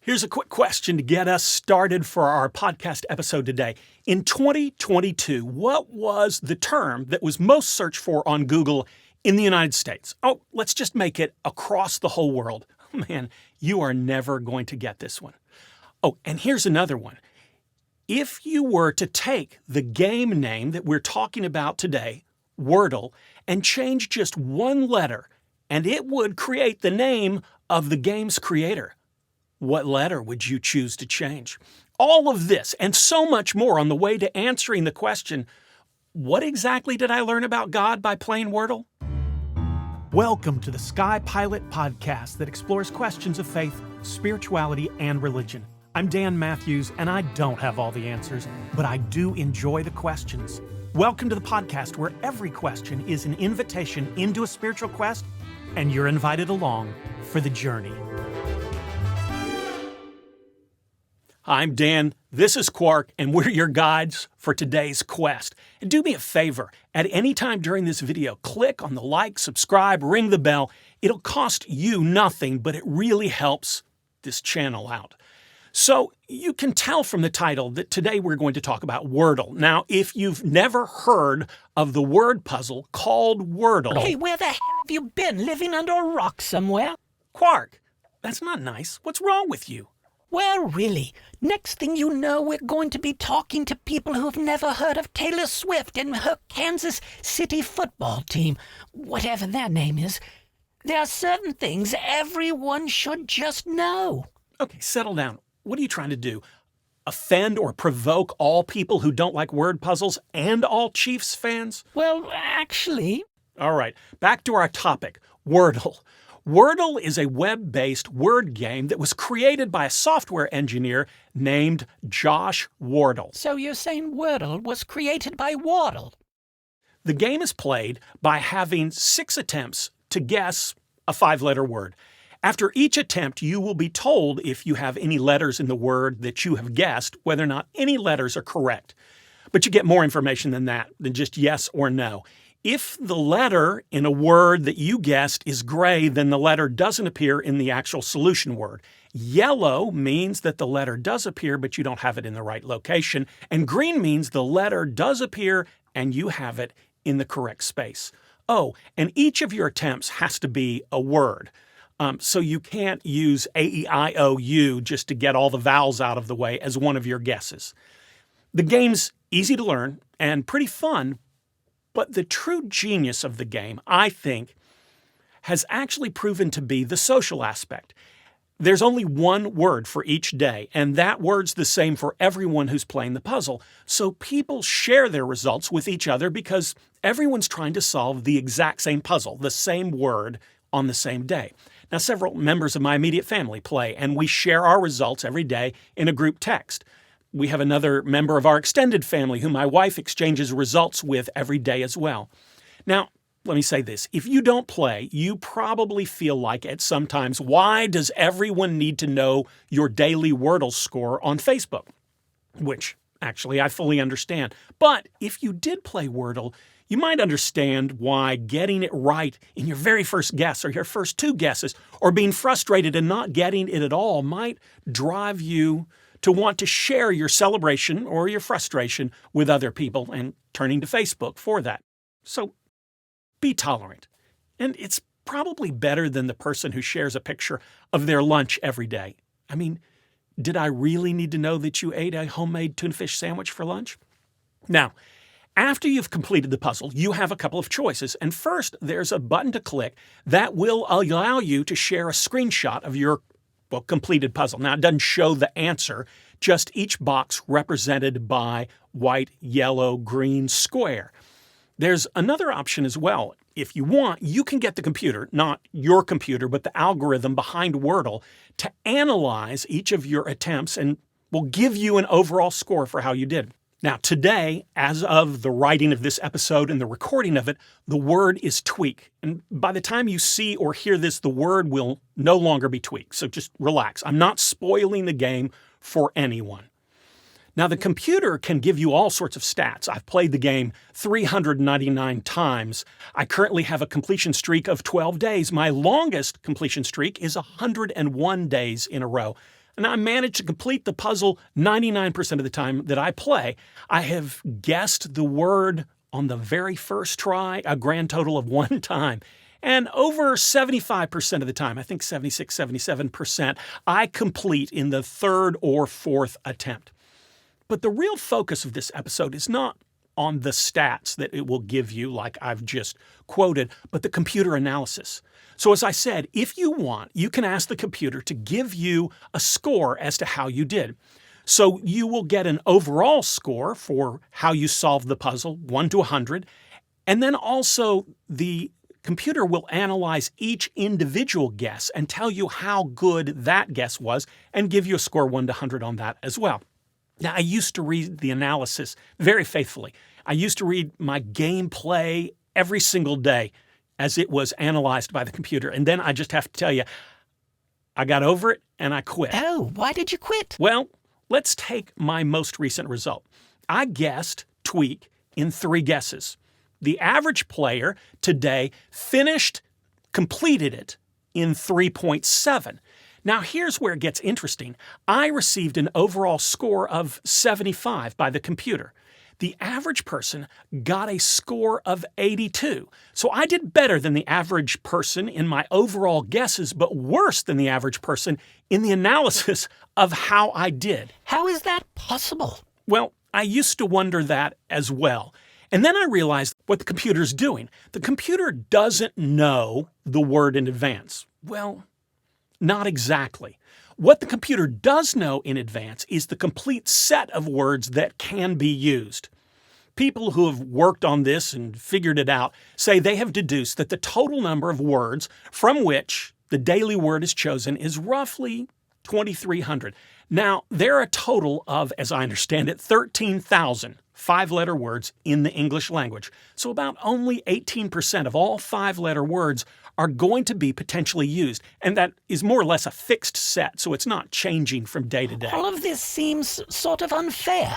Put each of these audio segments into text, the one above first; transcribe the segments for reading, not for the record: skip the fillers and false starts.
Here's a quick question to get us started for our podcast episode today. In 2022, what was the term that was most searched for on Google in the United States? Oh, let's just make it across the whole world. Oh, man, you are never going to get this one. Oh, and here's another one. If you were to take the game name that we're talking about today, Wordle, and change just one letter, and it would create the name of the game's creator, what letter would you choose to change? All of this and so much more on the way to answering the question, what exactly did I learn about God by playing Wordle? Welcome to the Sky Pilot podcast that explores questions of faith, spirituality, and religion. I'm Dan Matthews, and I don't have all the answers, but I do enjoy the questions. Welcome to the podcast where every question is an invitation into a spiritual quest, and you're invited along for the journey. I'm Dan, this is Quark, and we're your guides for today's quest. And do me a favor, at any time during this video, click on the like, subscribe, ring the bell. It'll cost you nothing, but it really helps this channel out. So you can tell from the title that today we're going to talk about Wordle. Now, if you've never heard of the word puzzle called Wordle... Hey, where the hell have you been? Living under a rock somewhere? Quark, that's not nice. What's wrong with you? Well, really, next thing you know, we're going to be talking to people who've never heard of Taylor Swift and her Kansas City football team, whatever their name is. There are certain things everyone should just know. Okay, settle down. What are you trying to do? Offend or provoke all people who don't like word puzzles and all Chiefs fans? Well, actually... All right, back to our topic, Wordle. Wordle is a web-based word game that was created by a software engineer named Josh Wardle. So you're saying Wordle was created by Wardle? The game is played by having 6 attempts to guess a 5-letter word. After each attempt, you will be told if you have any letters in the word that you have guessed, whether or not any letters are correct. But you get more information than that, than just yes or no. If the letter in a word that you guessed is gray, then the letter doesn't appear in the actual solution word. Yellow means that the letter does appear, but you don't have it in the right location. And green means the letter does appear and you have it in the correct space. Oh, and each of your attempts has to be a word. So you can't use A-E-I-O-U just to get all the vowels out of the way as one of your guesses. The game's easy to learn and pretty fun, but the true genius of the game, I think, has actually proven to be the social aspect. There's only one word for each day, and that word's the same for everyone who's playing the puzzle. So people share their results with each other because everyone's trying to solve the exact same puzzle, the same word, on the same day. Now, several members of my immediate family play, and we share our results every day in a group text. We have another member of our extended family who my wife exchanges results with every day as well. Now, let me say this. If you don't play, you probably feel like at some times, why does everyone need to know your daily Wordle score on Facebook? Which, actually, I fully understand. But if you did play Wordle, you might understand why getting it right in your very first guess or your first 2 guesses or being frustrated and not getting it at all might drive you to want to share your celebration or your frustration with other people and turning to Facebook for that. So be tolerant. And it's probably better than the person who shares a picture of their lunch every day. I mean, did I really need to know that you ate a homemade tuna fish sandwich for lunch? Now, after you've completed the puzzle, you have a couple of choices. And first, there's a button to click that will allow you to share a screenshot of your completed puzzle. Now, it doesn't show the answer, just each box represented by white, yellow, green square. There's another option as well. If you want, you can get the computer, not your computer, but the algorithm behind Wordle, to analyze each of your attempts and will give you an overall score for how you did. Now, today, as of the writing of this episode and the recording of it, the word is tweak. And by the time you see or hear this, the word will no longer be tweak. So just relax. I'm not spoiling the game for anyone. Now, the computer can give you all sorts of stats. I've played the game 399 times. I currently have a completion streak of 12 days. My longest completion streak is 101 days in a row. and I manage to complete the puzzle 99% of the time that I play. I have guessed the word on the very first try a grand total of 1 time. And over 75% of the time, I think 76, 77%, I complete in the 3rd or 4th attempt. But the real focus of this episode is not on the stats that it will give you, like I've just quoted, but the computer analysis. So as I said, if you want, you can ask the computer to give you a score as to how you did. So you will get an overall score for how you solved the puzzle, 1 to 100, and then also the computer will analyze each individual guess and tell you how good that guess was and give you a score 1 to 100 on that as well. Now, I used to read the analysis very faithfully. I used to read my gameplay every single day as it was analyzed by the computer. And then I just have to tell you, I got over it and I quit. Oh, why did you quit? Well, let's take my most recent result. I guessed tweak in 3 guesses. The average player today completed it in 3.7. Now, here's where it gets interesting. I received an overall score of 75 by the computer. The average person got a score of 82. So I did better than the average person in my overall guesses, but worse than the average person in the analysis of how I did. How is that possible? Well, I used to wonder that as well. And then I realized what the computer's doing. The computer doesn't know the word in advance. Well, not exactly. What the computer does know in advance is the complete set of words that can be used. People who have worked on this and figured it out say they have deduced that the total number of words from which the daily word is chosen is roughly 2,300. Now, there are a total of, as I understand it, 13,000 5-letter words in the English language. So about only 18% of all 5-letter words are going to be potentially used. And that is more or less a fixed set, so it's not changing from day to day. All of this seems sort of unfair.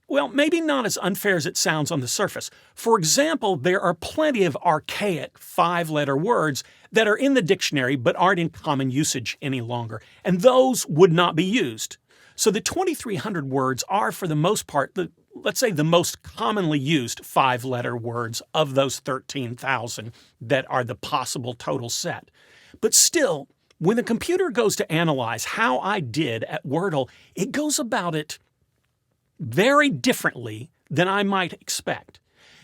Well, maybe not as unfair as it sounds on the surface. For example, there are plenty of archaic 5-letter words that are in the dictionary but aren't in common usage any longer, and those would not be used. So the 2,300 words are, for the most part, let's say the most commonly used 5-letter words of those 13,000 that are the possible total set. But still, when the computer goes to analyze how I did at Wordle, it goes about it very differently than I might expect.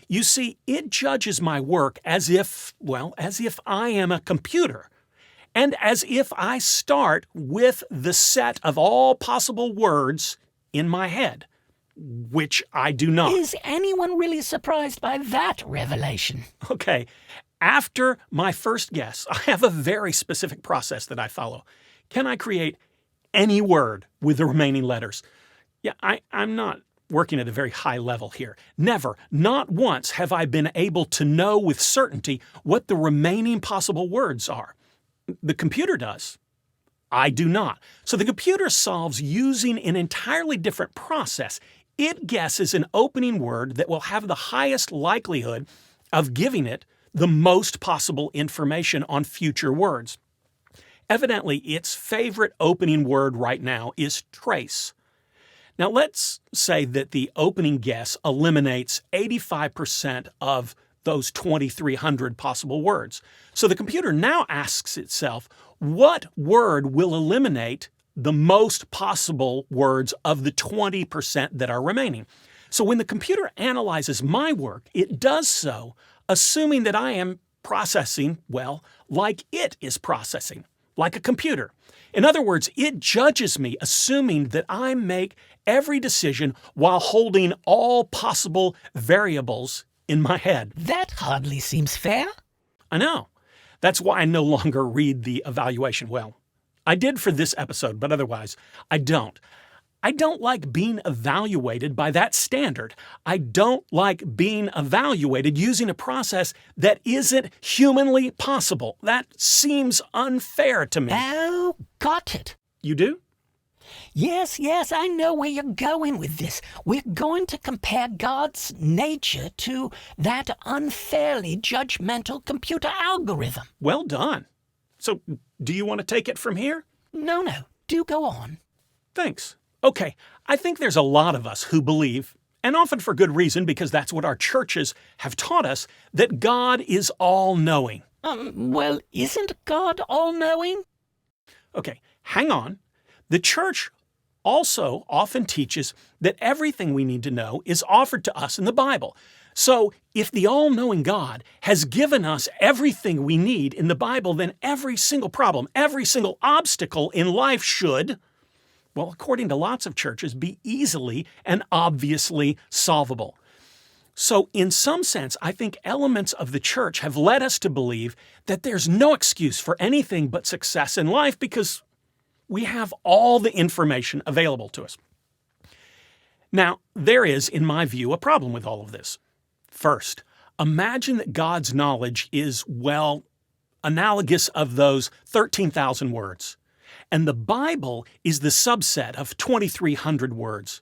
You see, it judges my work as if I am a computer, and as if I start with the set of all possible words in my head, which I do not. Is anyone really surprised by that revelation? Okay, after my first guess, I have a very specific process that I follow. Can I create any word with the remaining letters? Yeah, I'm not working at a very high level here. Never, not once have I been able to know with certainty what the remaining possible words are. The computer does. I do not. So the computer solves using an entirely different process. It guesses an opening word that will have the highest likelihood of giving it the most possible information on future words. Evidently, its favorite opening word right now is trace. Now, let's say that the opening guess eliminates 85% of those 2,300 possible words. So the computer now asks itself, what word will eliminate the most possible words of the 20% that are remaining? So when the computer analyzes my work, it does so assuming that I am processing, well, like it is processing, like a computer. In other words, it judges me assuming that I make every decision while holding all possible variables in my head. That hardly seems fair. I know. That's why I no longer read the evaluation. Well, I did for this episode, but otherwise, I don't. I don't like being evaluated by that standard. I don't like being evaluated using a process that isn't humanly possible. That seems unfair to me. Oh, got it. You do? Yes, I know where you're going with this. We're going to compare God's nature to that unfairly judgmental computer algorithm. Well done. So, do you want to take it from here? No. do go on. Thanks. Okay, I think there's a lot of us who believe, and often for good reason because that's what our churches have taught us, that God is all-knowing. Well, isn't God all-knowing? Okay, hang on. The church also often teaches that everything we need to know is offered to us in the Bible. So, if the all-knowing God has given us everything we need in the Bible, then every single problem, every single obstacle in life should, well, according to lots of churches, be easily and obviously solvable. So, in some sense, I think elements of the church have led us to believe that there's no excuse for anything but success in life because we have all the information available to us. Now, there is, in my view, a problem with all of this. First, imagine that God's knowledge is, well, analogous of those 13,000 words, and the Bible is the subset of 2,300 words.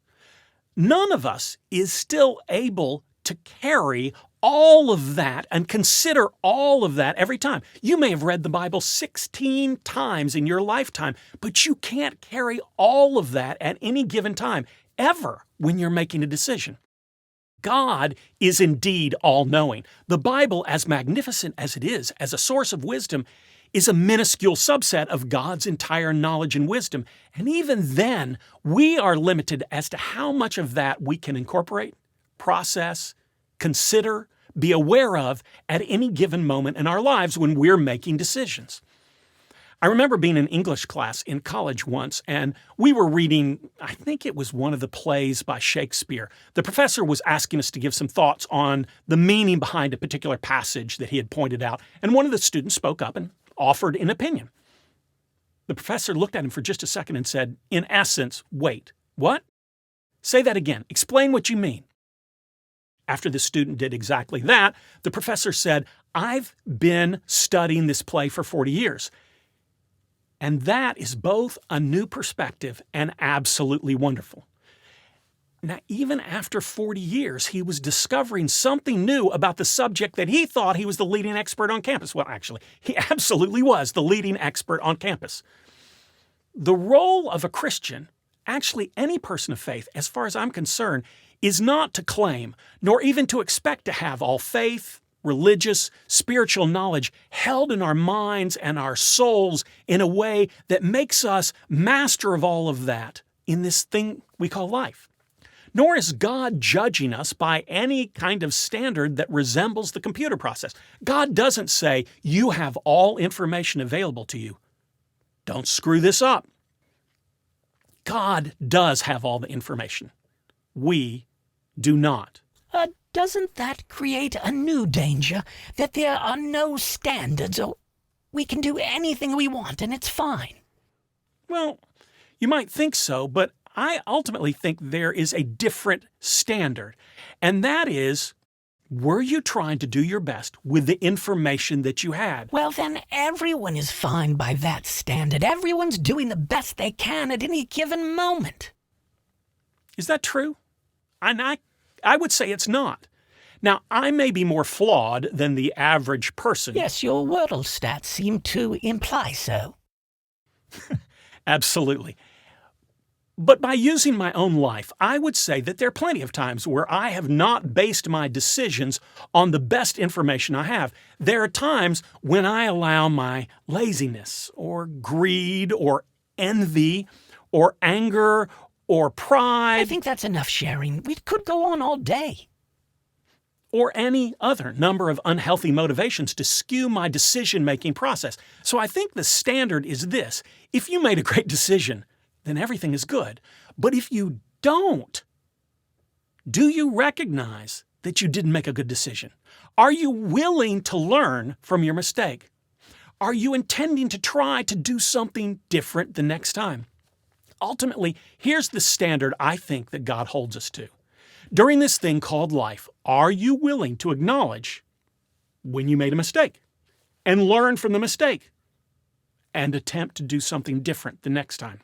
None of us is still able to carry all of that and consider all of that every time. You may have read the Bible 16 times in your lifetime, but you can't carry all of that at any given time, ever, when you're making a decision. God is indeed all-knowing. The Bible, as magnificent as it is, as a source of wisdom, is a minuscule subset of God's entire knowledge and wisdom. And even then, we are limited as to how much of that we can incorporate, process, consider, be aware of at any given moment in our lives when we're making decisions. I remember being in English class in college once, and we were reading, I think it was one of the plays by Shakespeare. The professor was asking us to give some thoughts on the meaning behind a particular passage that he had pointed out, and one of the students spoke up and offered an opinion. The professor looked at him for just a second and said, in essence, wait, what? Say that again. Explain what you mean. After the student did exactly that, the professor said, I've been studying this play for 40 years. And that is both a new perspective and absolutely wonderful. Now, even after 40 years, he was discovering something new about the subject that he thought he was the leading expert on campus. Well, actually, he absolutely was the leading expert on campus. The role of a Christian, actually any person of faith, as far as I'm concerned, is not to claim, nor even to expect to have all faith, religious, spiritual knowledge held in our minds and our souls in a way that makes us master of all of that in this thing we call life. Nor is God judging us by any kind of standard that resembles the computer process. God doesn't say, you have all information available to you. Don't screw this up. God does have all the information. We do not. Doesn't that create a new danger, that there are no standards, or we can do anything we want and it's fine? Well, you might think so, but I ultimately think there is a different standard, and that is, were you trying to do your best with the information that you had? Well, then everyone is fine by that standard. Everyone's doing the best they can at any given moment. Is that true? I would say it's not. Now, I may be more flawed than the average person. Yes, your Wordle stats seem to imply so. Absolutely. But by using my own life, I would say that there are plenty of times where I have not based my decisions on the best information I have. There are times when I allow my laziness or greed or envy or anger or pride. I think that's enough sharing. We could go on all day. Or any other number of unhealthy motivations to skew my decision-making process. So I think the standard is this. If you made a great decision, then everything is good. But if you don't, do you recognize that you didn't make a good decision? Are you willing to learn from your mistake? Are you intending to try to do something different the next time? Ultimately, here's the standard I think that God holds us to. During this thing called life, are you willing to acknowledge when you made a mistake and learn from the mistake and attempt to do something different the next time?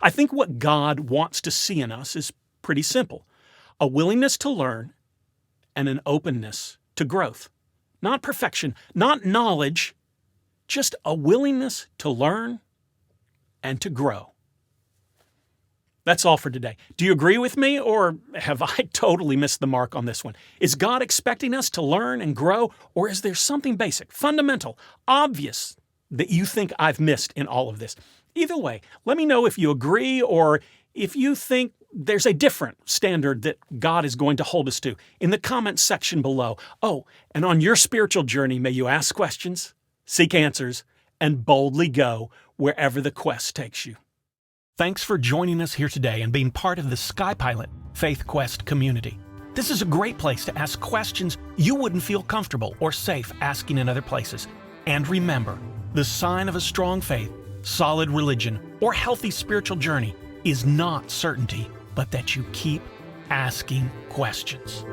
I think what God wants to see in us is pretty simple. A willingness to learn and an openness to growth. Not perfection, not knowledge, just a willingness to learn and to grow. That's all for today. Do you agree with me, or have I totally missed the mark on this one? Is God expecting us to learn and grow, or is there something basic, fundamental, obvious that you think I've missed in all of this? Either way, let me know if you agree or if you think there's a different standard that God is going to hold us to in the comments section below. Oh, and on your spiritual journey, may you ask questions, seek answers, and boldly go wherever the quest takes you. Thanks for joining us here today and being part of the SkyPilot Faith Quest community. This is a great place to ask questions you wouldn't feel comfortable or safe asking in other places. And remember, the sign of a strong faith, solid religion, or healthy spiritual journey is not certainty, but that you keep asking questions.